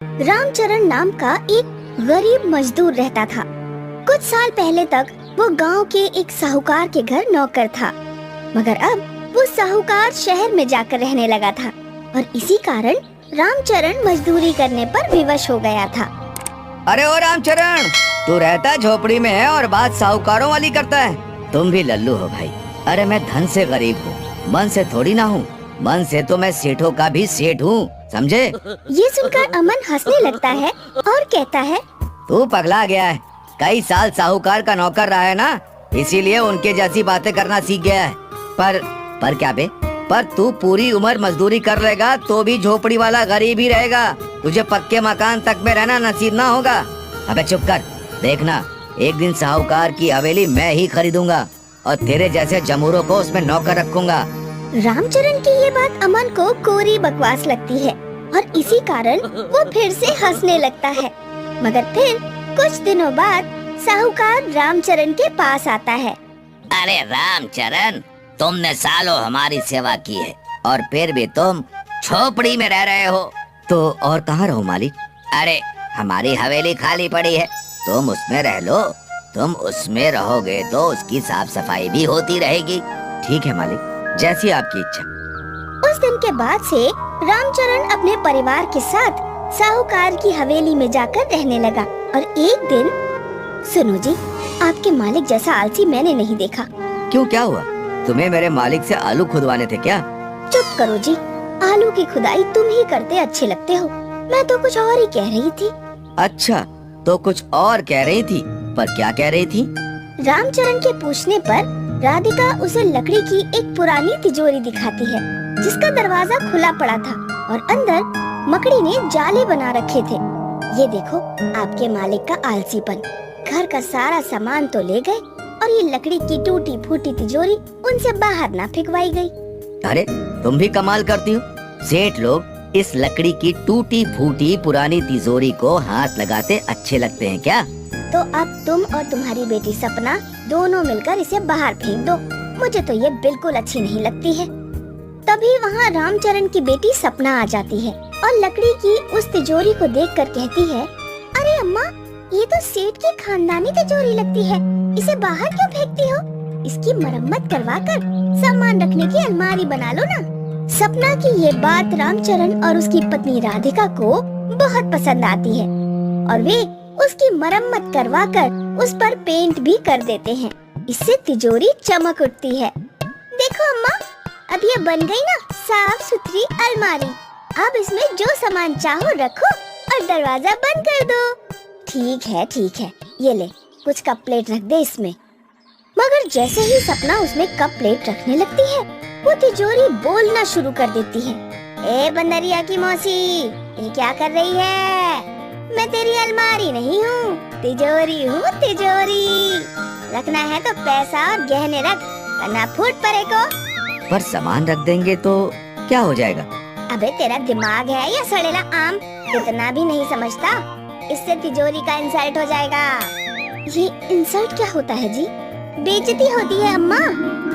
रामचरण नाम का एक गरीब मजदूर रहता था। कुछ साल पहले तक वो गांव के एक साहूकार के घर नौकर था, मगर अब वो साहूकार शहर में जाकर रहने लगा था और इसी कारण रामचरण मजदूरी करने पर विवश हो गया था। अरे ओ रामचरण, तू रहता झोपड़ी में है और बात साहूकारों वाली करता है। तुम भी लल्लू हो भाई। अरे मैं धन से गरीब हूँ, मन से थोड़ी ना हूँ। मन से तो मैं सेठों का भी सेठ हूँ, समझे? ये सुनकर अमन हंसने लगता है और कहता है, तू पगला गया है। कई साल साहूकार का नौकर रहा है ना, इसीलिए उनके जैसी बातें करना सीख गया है। पर क्या बे? पर तू पूरी उम्र मजदूरी कर लेगा तो भी झोपड़ी वाला गरीब ही रहेगा। तुझे पक्के मकान तक में रहना नसीब ना होगा। अबे चुप कर, देखना एक दिन साहूकार की हवेली मैं ही खरीदूंगा और तेरे जैसे जमूरों को उसमें नौकर रखूंगा। रामचरण की ये बात अमन को कोरी बकवास लगती है और इसी कारण वो फिर से हंसने लगता है। मगर फिर कुछ दिनों बाद साहूकार रामचरण के पास आता है। अरे रामचरण, तुमने सालों हमारी सेवा की है और फिर भी तुम झोपड़ी में रह रहे हो। तो और कहाँ रहो मालिक? अरे हमारी हवेली खाली पड़ी है, तुम उसमें रह लो। तुम उसमें रहोगे तो उसकी साफ सफाई भी होती रहेगी। ठीक है मालिक, जैसी आपकी इच्छा। उस दिन के बाद से रामचरण अपने परिवार के साथ साहूकार की हवेली में जाकर रहने लगा। और एक दिन, सुनो जी, आपके मालिक जैसा आलसी मैंने नहीं देखा। क्यों, क्या हुआ? तुम्हें मेरे मालिक से आलू खुदवाने थे क्या? चुप करो जी, आलू की खुदाई तुम ही करते अच्छे लगते हो। मैं तो कुछ और ही कह रही थी। अच्छा, तो कुछ और कह रही थी, पर क्या कह रही थी? रामचरण के पूछने पर राधिका उसे लकड़ी की एक पुरानी तिजोरी दिखाती है, जिसका दरवाजा खुला पड़ा था और अंदर मकड़ी ने जाले बना रखे थे। ये देखो, आपके मालिक का आलसीपन। घर का सारा सामान तो ले गए और ये लकड़ी की टूटी फूटी तिजोरी उनसे बाहर ना फेंकवाई गई। अरे तुम भी कमाल करती हो। सेठ लोग इस लकड़ी की टूटी फूटी पुरानी तिजोरी को हाथ लगाते अच्छे लगते हैं क्या? तो अब तुम और तुम्हारी बेटी सपना दोनों मिलकर इसे बाहर फेंक दो। मुझे तो ये बिल्कुल अच्छी नहीं लगती है। तभी वहाँ रामचरण की बेटी सपना आ जाती है और लकड़ी की उस तिजोरी को देखकर कहती है, अरे अम्मा, ये तो सेठ की खानदानी तिजोरी लगती है। इसे बाहर क्यों फेंकती हो? इसकी मरम्मत करवा कर सामान रखने की अलमारी बना लो ना। सपना की ये बात रामचरण और उसकी पत्नी राधिका को बहुत पसंद आती है और वे उसकी मरम्मत करवाकर उस पर पेंट भी कर देते हैं। इससे तिजोरी चमक उठती है। देखो अम्मा, अब ये बन गई ना साफ सुथरी अलमारी। अब इसमें जो सामान चाहो रखो और दरवाजा बंद कर दो। ठीक है, ये ले, कुछ कप प्लेट रख दे इसमें। मगर जैसे ही सपना उसमें कप प्लेट रखने लगती है, वो तिजोरी बोलना शुरू कर देती है। ए बंदरिया की मौसी, ये क्या कर रही है? मैं तेरी अलमारी नहीं हूँ, तिजोरी हूँ, तिजोरी। रखना है तो पैसा और गहने रख, वरना फूट पड़े को। पर सामान रख देंगे तो क्या हो जाएगा? अबे तेरा दिमाग है या सड़ेला आम? इतना भी नहीं समझता? इससे तिजोरी का इंसल्ट हो जाएगा। ये इंसल्ट क्या होता है जी? बेइज्जती होती है अम्मा।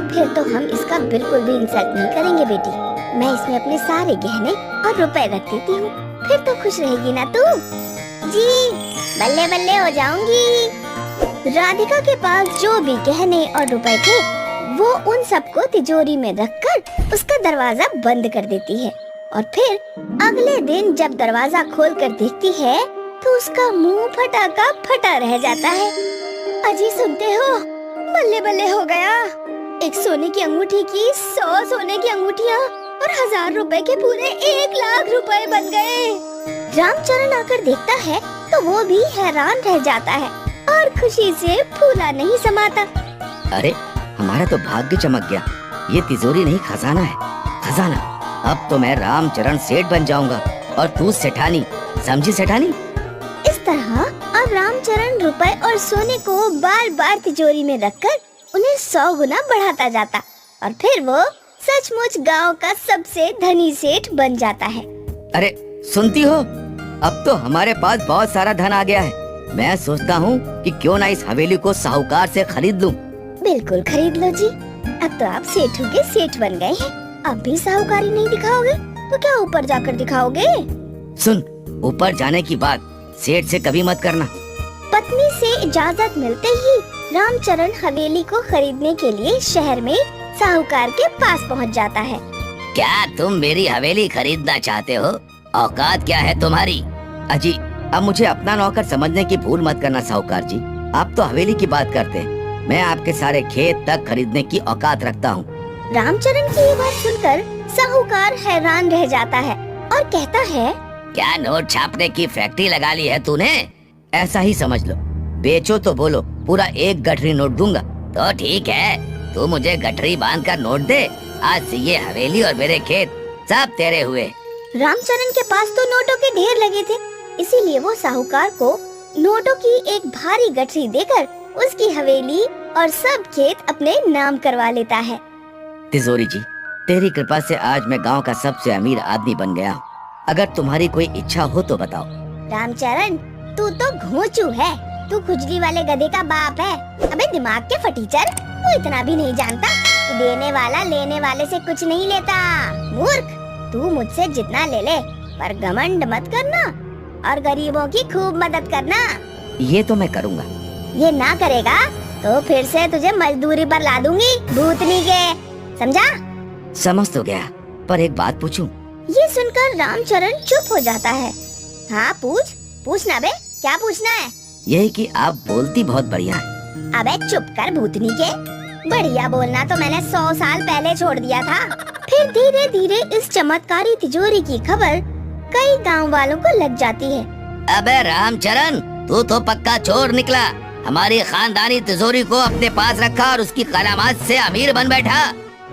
फिर तो हम इसका बिल्कुल भी इंसल्ट नहीं करेंगे बेटी। मैं इसमें अपने सारे गहने और रुपए रख देती हूँ, फिर तो खुश रहेगी ना तू? जी, बल्ले बल्ले हो जाऊंगी। राधिका के पास जो भी गहने और रुपए थे, वो उन सबको तिजोरी में रखकर उसका दरवाजा बंद कर देती है। और फिर अगले दिन जब दरवाजा खोलकर देखती है तो उसका मुंह फटा का फटा रह जाता है। अजी सुनते हो, बल्ले बल्ले हो गया। एक सोने की अंगूठी की 100 सोने की अंगूठियाँ और 1000 रुपए के पूरे 1 लाख रुपए बन गए। रामचरण आकर देखता है तो वो भी हैरान रह जाता है और खुशी से फूला नहीं समाता। अरे हमारा तो भाग्य चमक गया। ये तिजोरी नहीं, खजाना है, खजाना। अब तो मैं रामचरण सेठ बन जाऊंगा और तू सेठानी, समझी सेठानी? इस तरह अब रामचरण रुपए और सोने को बार बार तिजोरी में रखकर उन्हें 100 गुना बढ़ाता जाता और फिर वो सचमुच गांव का सबसे धनी सेठ बन जाता है। अरे सुनती हो, अब तो हमारे पास बहुत सारा धन आ गया है। मैं सोचता हूँ कि क्यों ना इस हवेली को साहूकार से खरीद लूं। बिल्कुल खरीद लो जी। अब तो आप सेठों के सेठ बन गए हैं। अब भी साहूकारी नहीं दिखाओगे तो क्या ऊपर जाकर दिखाओगे? सुन, ऊपर जाने की बात सेठ से कभी मत करना। पत्नी से इजाजत मिलते ही रामचरण हवेली को खरीदने के लिए शहर में साहूकार के पास पहुंच जाता है। क्या तुम मेरी हवेली खरीदना चाहते हो? औकात क्या है तुम्हारी? अजी, अब मुझे अपना नौकर समझने की भूल मत करना साहूकार जी। आप तो हवेली की बात करते हैं, मैं आपके सारे खेत तक खरीदने की औकात रखता हूँ। रामचरण की ये बात सुनकर साहूकार हैरान रह जाता है और कहता है, क्या नोट छापने की फैक्ट्री लगा ली है तूने? ऐसा ही समझ लो, बेचो तो बोलो, पूरा 1 गठरी नोट दूंगा। तो ठीक है, तू मुझे गठरी बांध कर नोट दे, आज से ये हवेली और मेरे खेत सब तेरे हुए। रामचरण के पास तो नोटों के ढेर लगे थे, इसीलिए वो साहूकार को नोटों की एक भारी गठरी देकर उसकी हवेली और सब खेत अपने नाम करवा लेता है। तिजोरी जी, तेरी कृपा से आज मैं गांव का सबसे अमीर आदमी बन गया हूँ। अगर तुम्हारी कोई इच्छा हो तो बताओ। रामचरण, तू तो घोंचू है, तू खुजली वाले गधे का बाप है। अबे दिमाग के फटीचर, तू इतना भी नहीं जानता कि देने वाला लेने वाले से कुछ नहीं लेता। मूर्ख, तू मुझसे जितना ले ले, पर घमंड मत करना और गरीबों की खूब मदद करना। ये तो मैं करूँगा। ये ना करेगा तो फिर से तुझे मजदूरी पर ला दूंगी, भूतनी के, समझा? समझ तो गया, पर एक बात पूछूं? ये सुनकर रामचरण चुप हो जाता है। हाँ पूछना बे, क्या पूछना है? यही कि आप बोलती बहुत बढ़िया है। अबे चुप कर भूतनी के, बढ़िया बोलना तो मैंने 100 साल पहले छोड़ दिया था। फिर धीरे धीरे इस चमत्कारी तिजोरी की खबर कई गांव वालों को लग जाती है। अबे रामचरण, तू तो पक्का चोर निकला। हमारी खानदानी तिजोरी को अपने पास रखा और उसकी करामात से अमीर बन बैठा।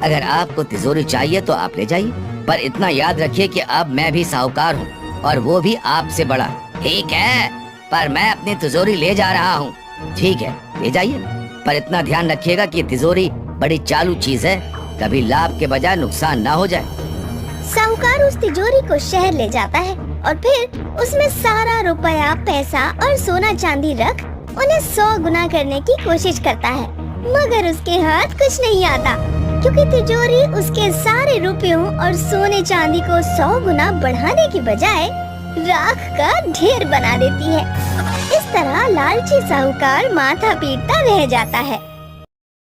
अगर आपको तिजोरी चाहिए तो आप ले जाइए, पर इतना याद रखिए कि अब मैं भी साहूकार हूँ और वो भी आपसे बड़ा। ठीक है, पर मैं अपनी तिजोरी ले जा रहा हूँ। ठीक है, ले जाइए, पर इतना ध्यान रखिएगा कि तिजोरी बड़ी चालू चीज है, कभी लाभ के बजाय नुकसान ना हो जाए। साहूकार उस तिजोरी को शहर ले जाता है और फिर उसमें सारा रुपया, पैसा और सोना चांदी रख उन्हें 100 गुना करने की कोशिश करता है, मगर उसके हाथ कुछ नहीं आता, क्योंकि तिजोरी उसके सारे रुपयों और सोने चांदी को 100 गुना बढ़ाने की बजाय राख का ढेर बना देती है। इस तरह लालची साहूकार माथा पीटता रह जाता है।